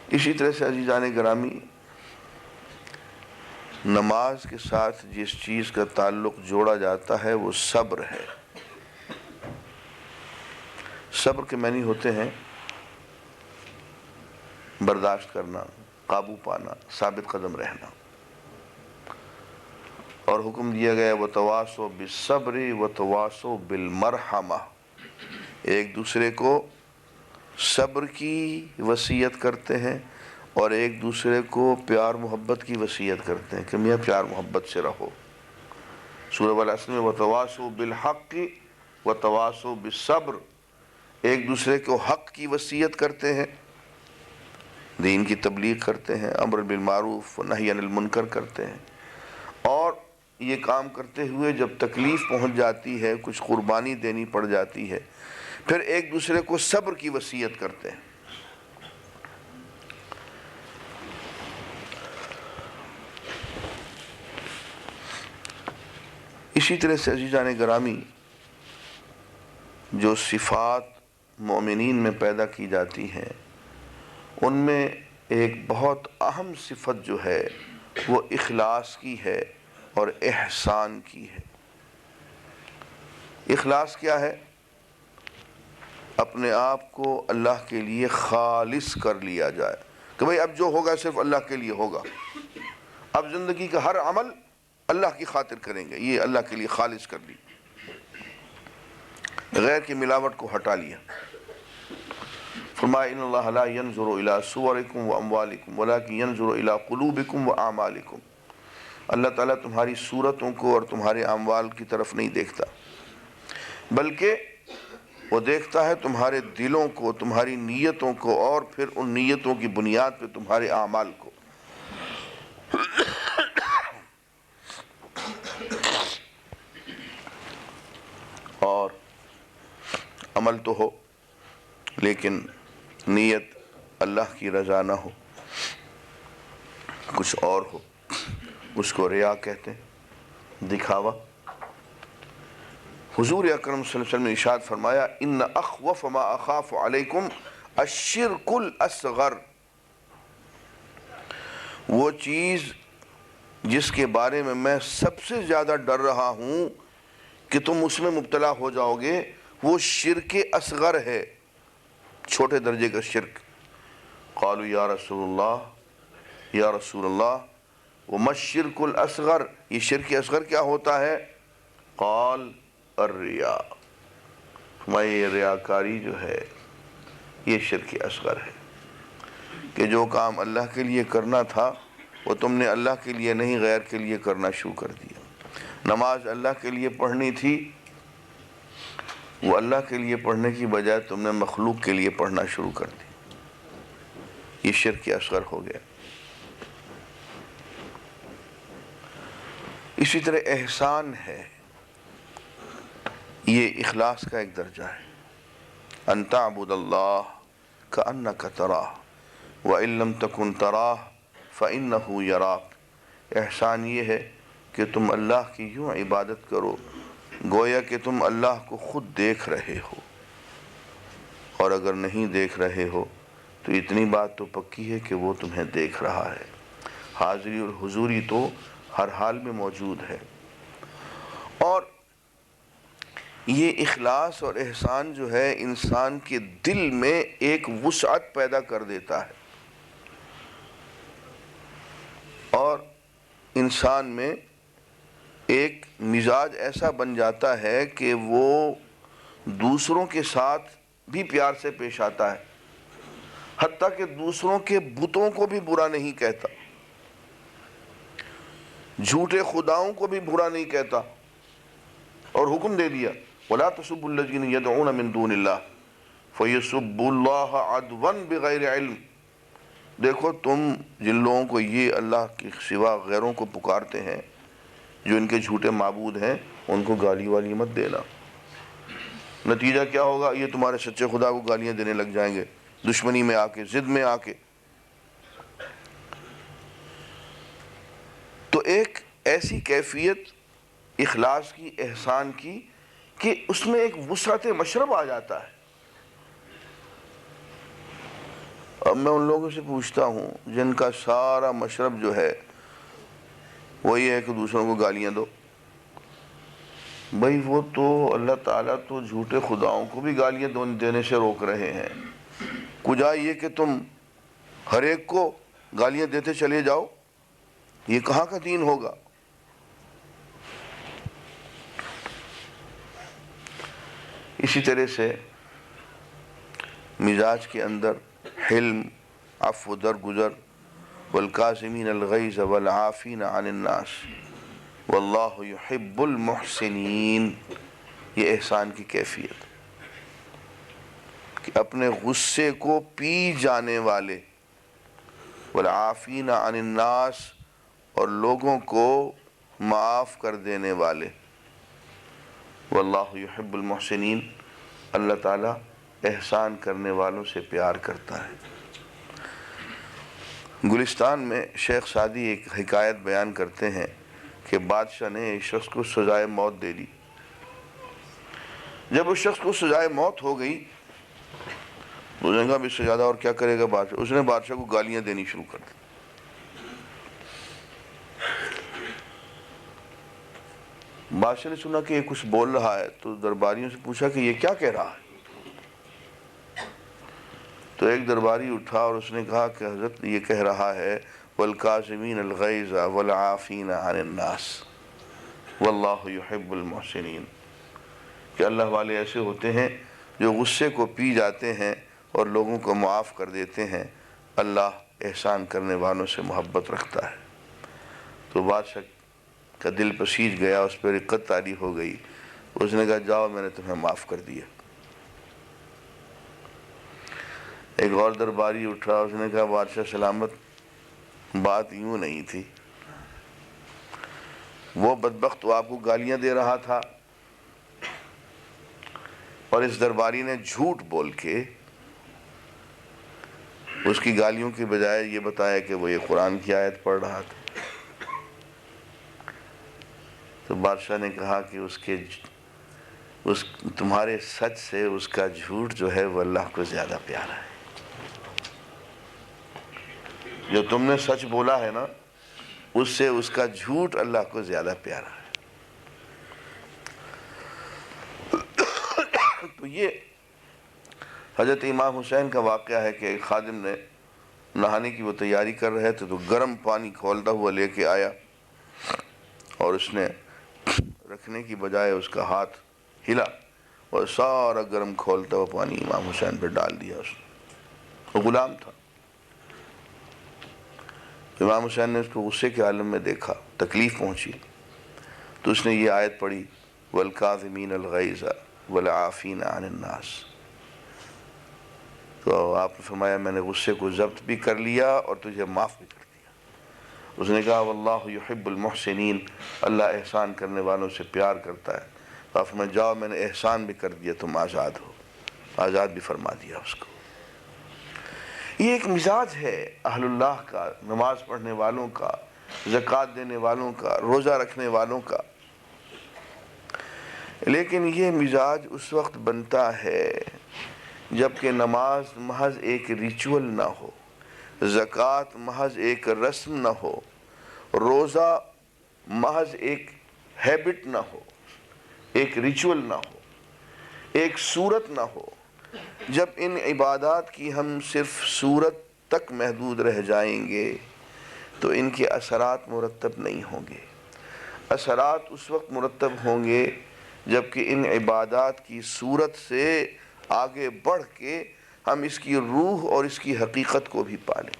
اسی طرح سے عزیزان گرامی، نماز کے ساتھ جس چیز کا تعلق جوڑا جاتا ہے وہ صبر ہے۔ صبر کے معنی ہوتے ہیں برداشت کرنا، قابو پانا، ثابت قدم رہنا، اور حکم دیا گیا وَتَوَاصَوْا بِالصَّبْرِ وَتَوَاصَوْا بِالْمَرْحَمَةِ، ایک دوسرے کو صبر کی وصیت کرتے ہیں اور ایک دوسرے کو پیار محبت کی وصیت کرتے ہیں کہ میاں پیار محبت سے رہو۔ سورہ والعصر میں وَتَوَاصَوْا بِالْحَقِّ وَتَوَاصَوْا بِالصَّبْرِ، ایک دوسرے کو حق کی وصیت کرتے ہیں، دین کی تبلیغ کرتے ہیں، امر بالمعروف و نہی عن المنکر کرتے ہیں، اور یہ کام کرتے ہوئے جب تکلیف پہنچ جاتی ہے، کچھ قربانی دینی پڑ جاتی ہے، پھر ایک دوسرے کو صبر کی وصیت کرتے ہیں۔ اسی طرح سے عزیزان گرامی، جو صفات مومنین میں پیدا کی جاتی ہیں ان میں ایک بہت اہم صفت جو ہے وہ اخلاص کی ہے اور احسان کی ہے۔ اخلاص کیا ہے؟ اپنے آپ کو اللہ کے لیے خالص کر لیا جائے کہ بھئی اب جو ہوگا صرف اللہ کے لیے ہوگا، اب زندگی کا ہر عمل اللہ کی خاطر کریں گے، یہ اللہ کے لیے خالص کر لی، غیر کی ملاوٹ کو ہٹا لیا۔ فرمایا ان اللہ لا ينظر الى صورکم و اموالکم ولکن ينظر الى قلوبکم و اعمالکم، اللہ تعالیٰ تمہاری صورتوں کو اور تمہارے اعمال کی طرف نہیں دیکھتا، بلکہ وہ دیکھتا ہے تمہارے دلوں کو، تمہاری نیتوں کو، اور پھر ان نیتوں کی بنیاد پہ تمہارے اعمال کو۔ اور عمل تو ہو لیکن نیت اللہ کی رضا نہ ہو، کچھ اور ہو، اس کو ریا کہتے ہیں، دکھاوا۔ حضور اکرم صلی اللہ علیہ وسلم نے ارشاد فرمایا ان اخوف ما اخاف علیکم الشرک الاصغر، وہ چیز جس کے بارے میں سب سے زیادہ ڈر رہا ہوں کہ تم اس میں مبتلا ہو جاؤ گے، وہ شرک اصغر ہے، چھوٹے درجے کا شرک۔ قالوا یا رسول اللہ، یا رسول اللہ وما الشرک الاصغر، یہ شرک اصغر کیا ہوتا ہے؟ قال الریا، یہ ریاکاری جو ہے یہ شرک اصغر ہے، کہ جو کام اللہ کے لیے کرنا تھا وہ تم نے اللہ کے لیے نہیں غیر کے لیے کرنا شروع کر دیا۔ نماز اللہ کے لیے پڑھنی تھی، وہ اللہ کے لیے پڑھنے کی بجائے تم نے مخلوق کے لیے پڑھنا شروع کر دی، یہ شرک اصغر ہو گیا۔ اسی طرح احسان ہے، یہ اخلاص کا ایک درجہ ہے۔ ان تعبد اللہ کأنک تراہ وإن لم تکن تراہ فإنہ یراک، احسان یہ ہے کہ تم اللہ کی یوں عبادت کرو گویا کہ تم اللہ کو خود دیکھ رہے ہو، اور اگر نہیں دیکھ رہے ہو تو اتنی بات تو پکی ہے کہ وہ تمہیں دیکھ رہا ہے، حاضری اور حضوری تو ہر حال میں موجود ہے۔ اور یہ اخلاص اور احسان جو ہے انسان کے دل میں ایک وسعت پیدا کر دیتا ہے، اور انسان میں ایک مزاج ایسا بن جاتا ہے کہ وہ دوسروں کے ساتھ بھی پیار سے پیش آتا ہے، حتیٰ کہ دوسروں کے بتوں کو بھی برا نہیں کہتا، جھوٹے خداؤں کو بھی برا نہیں کہتا، اور حکم دے دیا وَلَا تَسُبُّوا الَّذِينَ يَدْعُونَ مِن دُونِ اللَّهِ فَيَسُبُّوا اللَّهَ عَدْوًا بِغَيْرِ عِلْمٍ، دیکھو تم جن لوگوں کو یہ اللہ کے سوا غیروں کو پکارتے ہیں، جو ان کے جھوٹے معبود ہیں، ان کو گالی والی مت دینا، نتیجہ کیا ہوگا؟ یہ تمہارے سچے خدا کو گالیاں دینے لگ جائیں گے، دشمنی میں آ کے، ضد میں آ کے۔ تو ایک ایسی کیفیت اخلاص کی، احسان کی، کہ اس میں ایک وسعت مشرب آ جاتا ہے، اب میں ان لوگوں سے پوچھتا ہوں جن کا سارا مشرب جو ہے وہی ہے کہ دوسروں کو گالیاں دو، بھئی وہ تو اللہ تعالیٰ تو جھوٹے خداؤں کو بھی گالیاں دینے سے روک رہے ہیں، کجا یہ کہ تم ہر ایک کو گالیاں دیتے چلے جاؤ، یہ کہاں کا دین ہوگا؟ اسی طرح سے مزاج کے اندر حلم، عفو، درگزر، والکاظمین الغیظ والعافین عن الناس واللہ یحب المحسنین، یہ احسان کی کیفیت کہ اپنے غصے کو پی جانے والے، والعافین عن الناس، اور لوگوں کو معاف کر دینے والے، واللہ یحب المحسنین، اللہ تعالیٰ احسان کرنے والوں سے پیار کرتا ہے۔ گلستان میں شیخ سعدی ایک حکایت بیان کرتے ہیں کہ بادشاہ نے ایک شخص کو سزائے موت دے دی۔ جب اس شخص کو سزائے موت ہو گئی، اس نے کہا اب اس سے زیادہ اور کیا کرے گا بادشاہ، اس نے بادشاہ کو گالیاں دینی شروع کر دی۔ بادشاہ نے سنا کہ یہ کچھ بول رہا ہے تو درباریوں سے پوچھا کہ یہ کیا کہہ رہا ہے؟ تو ایک درباری اٹھا اور اس نے کہا کہ حضرت یہ کہہ رہا ہے والکاظمین الغیظ والعافین عن الناس واللہ یحب المحسنین، کہ اللہ والے ایسے ہوتے ہیں جو غصے کو پی جاتے ہیں اور لوگوں کو معاف کر دیتے ہیں، اللہ احسان کرنے والوں سے محبت رکھتا ہے۔ تو بادشاہ کا دل پسیج گیا، اس پر رقت طاری ہو گئی، اس نے کہا جاؤ میں نے تمہیں معاف کر دیا۔ ایک اور درباری اٹھا، اس نے کہا بادشاہ سلامت، بات یوں نہیں تھی، وہ بدبخت تو آپ کو گالیاں دے رہا تھا اور اس درباری نے جھوٹ بول کے اس کی گالیوں کے بجائے یہ بتایا کہ وہ یہ قرآن کی آیت پڑھ رہا تھا۔ تو بادشاہ نے کہا کہ تمہارے سچ سے اس کا جھوٹ جو ہے وہ اللہ کو زیادہ پیارا ہے۔ جو تم نے سچ بولا ہے نا، اس سے اس کا جھوٹ اللہ کو زیادہ پیارا ہے۔ تو یہ حضرت امام حسین کا واقعہ ہے کہ ایک خادم نے نہانے کی وہ تیاری کر رہے تھے تو گرم پانی کھولتا ہوا لے کے آیا اور اس نے رکھنے کی بجائے اس کا ہاتھ ہلا اور سارا گرم کھولتا ہوا پانی امام حسین پہ ڈال دیا۔ اس نے، وہ غلام تھا۔ امام حسین نے اس کو غصے کے عالم میں دیکھا، تکلیف پہنچی، تو اس نے یہ آیت پڑھی والکاظمین الغیظ والعافین عن الناس۔ تو آپ نے فرمایا میں نے غصے کو ضبط بھی کر لیا اور تجھے معاف بھی کر دیا۔ اس نے کہا واللہ یحب المحسنین، اللہ احسان کرنے والوں سے پیار کرتا ہے۔ تو آپ فرمایا جاؤ میں نے احسان بھی کر دیا، تم آزاد ہو، آزاد بھی فرما دیا اس کو۔ یہ ایک مزاج ہے اہل اللہ کا، نماز پڑھنے والوں کا، زکوٰۃ دینے والوں کا، روزہ رکھنے والوں کا۔ لیکن یہ مزاج اس وقت بنتا ہے جبکہ نماز محض ایک ریچول نہ ہو، زکوٰۃ محض ایک رسم نہ ہو، روزہ محض ایک ہیبٹ نہ ہو، ایک ریچول نہ ہو، ایک صورت نہ ہو۔ جب ان عبادات کی ہم صرف صورت تک محدود رہ جائیں گے تو ان کے اثرات مرتب نہیں ہوں گے۔ اثرات اس وقت مرتب ہوں گے جبکہ ان عبادات کی صورت سے آگے بڑھ کے ہم اس کی روح اور اس کی حقیقت کو بھی پالیں۔